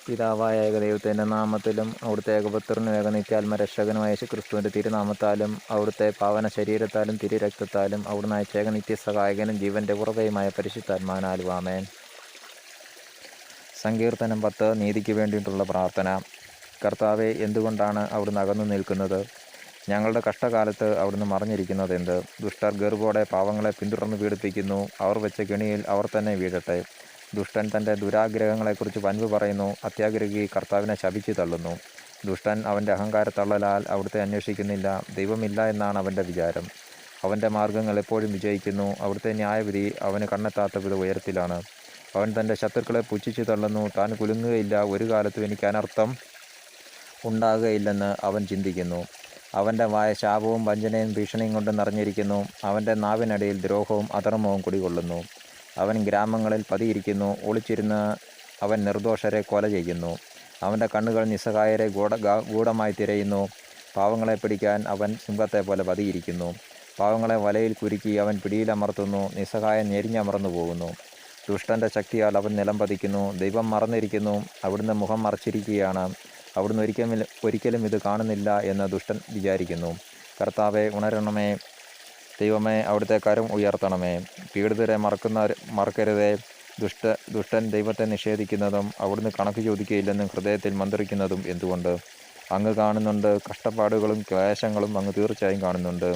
പിതാവായ ഏകദൈവത്തിൻ്റെ നാമത്തിലും അവിടുത്തെ ഏകപുത്രനും ഏകനിത്യാത്മ രക്ഷകനുമായ യേശുക്രിസ്തുവിൻ്റെ തിരുനാമത്താലും അവിടുത്തെ പാവന ശരീരത്താലും തിരുരക്തത്താലും അവിടുന്ന് അയച്ച ഏകനിത്യ സഹായകനും ജീവൻ്റെ ഉറവയുമായ പരിശുദ്ധാത്മാവിനാലും ആമേൻ. സങ്കീർത്തനം 10. നീതിക്ക് വേണ്ടിയിട്ടുള്ള പ്രാർത്ഥന. കർത്താവെ, എന്തുകൊണ്ടാണ് അവിടുന്ന് അകന്നു നിൽക്കുന്നത്? ഞങ്ങളുടെ കഷ്ടകാലത്ത് അവിടുന്ന് മറഞ്ഞിരിക്കുന്നതെന്ത്? ദുഷ്ടർ ഗർവോടെ പാവങ്ങളെ പിന്തുടർന്ന് പീഡിപ്പിക്കുന്നു. അവർ വെച്ച കെണിയിൽ അവർ തന്നെ വീഴട്ടെ. ദുഷ്ടൻ തൻ്റെ ദുരാഗ്രഹങ്ങളെക്കുറിച്ച് വൻപ് പറയുന്നു. അത്യാഗ്രഹി കർത്താവിനെ ശപിച്ചു തള്ളുന്നു. ദുഷ്ടൻ അവൻ്റെ അഹങ്കാരത്തള്ളലാൽ അവിടുത്തെ അന്വേഷിക്കുന്നില്ല. ദൈവമില്ല എന്നാണ് അവൻ്റെ വിചാരം. അവൻ്റെ മാർഗങ്ങൾ എപ്പോഴും വിജയിക്കുന്നു. അവിടുത്തെ ന്യായവിധി അവന് കണ്ണെത്താത്ത വിധ ഉയരത്തിലാണ്. അവൻ തൻ്റെ ശത്രുക്കളെ പുച്ഛിച്ചു തള്ളുന്നു. താൻ കുലുങ്ങുകയില്ല, ഒരു കാലത്തും എനിക്ക് അനർത്ഥം ഉണ്ടാകുകയില്ലെന്ന് അവൻ ചിന്തിക്കുന്നു. അവൻ്റെ വായ ശാപവും വഞ്ചനയും ഭീഷണിയും കൊണ്ട് നിറഞ്ഞിരിക്കുന്നു. അവൻ്റെ നാവിനടിയിൽ ദ്രോഹവും അധർമ്മവും കുടികൊള്ളുന്നു. അവൻ ഗ്രാമങ്ങളിൽ പതിയിരിക്കുന്നു. ഒളിച്ചിരുന്ന് അവൻ നിർദോഷരെ കൊല ചെയ്യുന്നു. അവൻ്റെ കണ്ണുകൾ നിസ്സഹായരെ ഗൂഢമായി തിരയുന്നു. പാവങ്ങളെ പിടിക്കാൻ അവൻ സിംഹത്തെ പോലെ പതിയിരിക്കുന്നു. പാവങ്ങളെ വലയിൽ കുരുക്കി അവൻ പിടിയിലമർത്തുന്നു. നിസ്സഹായം ഞെരിഞ്ഞമർന്നു പോകുന്നു. ദുഷ്ടൻ്റെ ശക്തിയാൽ അവൻ നിലം പതിക്കുന്നു. ദൈവം മറന്നിരിക്കുന്നു. അവിടുന്ന് മുഖം മറച്ചിരിക്കുകയാണ്. അവിടുന്ന് ഒരിക്കലും ഇത് കാണുന്നില്ല എന്ന് ദുഷ്ടൻ വിചാരിക്കുന്നു. കർത്താവെ, ഉണരണമേ. ദൈവമേ, അവിടുത്തെ കരം ഉയർത്തണമേ. പീഡിതരെ മറക്കരുതേ. ദുഷ്ടൻ ദൈവത്തെ നിഷേധിക്കുന്നതും അവിടുന്ന് കണക്ക് ചോദിക്കുകയില്ലെന്നും ഹൃദയത്തിൽ മന്ത്രിക്കുന്നതും എന്തുകൊണ്ട്? അങ്ങ് കാണുന്നുണ്ട്. കഷ്ടപ്പാടുകളും ക്ലേശങ്ങളും അങ്ങ് തീർച്ചയായും കാണുന്നുണ്ട്.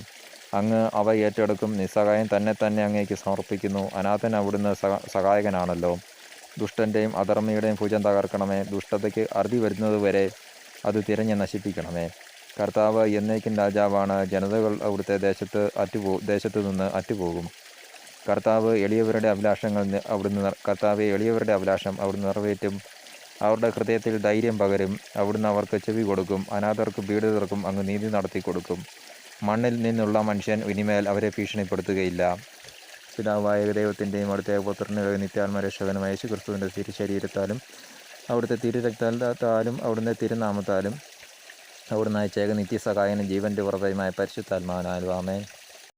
അങ്ങ് അവ ഏറ്റെടുക്കും. നിസ്സഹായം തന്നെ അങ്ങേക്ക് സമർപ്പിക്കുന്നു. അനാഥൻ അവിടുന്ന് സഹായകനാണല്ലോ. ദുഷ്ടൻ്റെയും അധർമ്മിയുടെയും ഭുജം തകർക്കണമേ. ദുഷ്ടതയ്ക്ക് അറുതി വരുന്നതുവരെ അത് തിരഞ്ഞ് നശിപ്പിക്കണമേ. കർത്താവ് എന്നേക്കും രാജാവാണ്. ജനതകൾ അവിടുത്തെ ദേശത്തു നിന്ന് അറ്റുപോകും. കർത്താവ് എളിയവരുടെ അഭിലാഷം അവിടുന്ന് നിറവേറ്റും. അവരുടെ ഹൃദയത്തിൽ ധൈര്യം പകരും. അവിടുന്ന് അവർക്ക് ചെവി കൊടുക്കും. അനാഥർക്കും പീഡിതർക്കും അങ്ങ് നീതി നടത്തി കൊടുക്കും. മണ്ണിൽ നിന്നുള്ള മനുഷ്യൻ ഇനിമേൽ അവരെ ഭീഷണിപ്പെടുത്തുകയില്ല. പിതാവായ ദൈവത്തിൻ്റെയും അവിടുത്തെ പുത്രനും നിത്യാത്മ രക്ഷകനുമായ യേശുക്രിസ്തുവിൻ്റെ തിരുശരീരത്താലും അവിടുത്തെ തിരുരക്തത്താലും അവിടുത്തെ തിരുനാമത്താലും അവിടുന്ന് അയച്ച ഏക നിത്യസഹായനും ജീവൻ്റെ ഉറവയുമായ പരിശുദ്ധാത്മാവിനാലും ആമേൻ.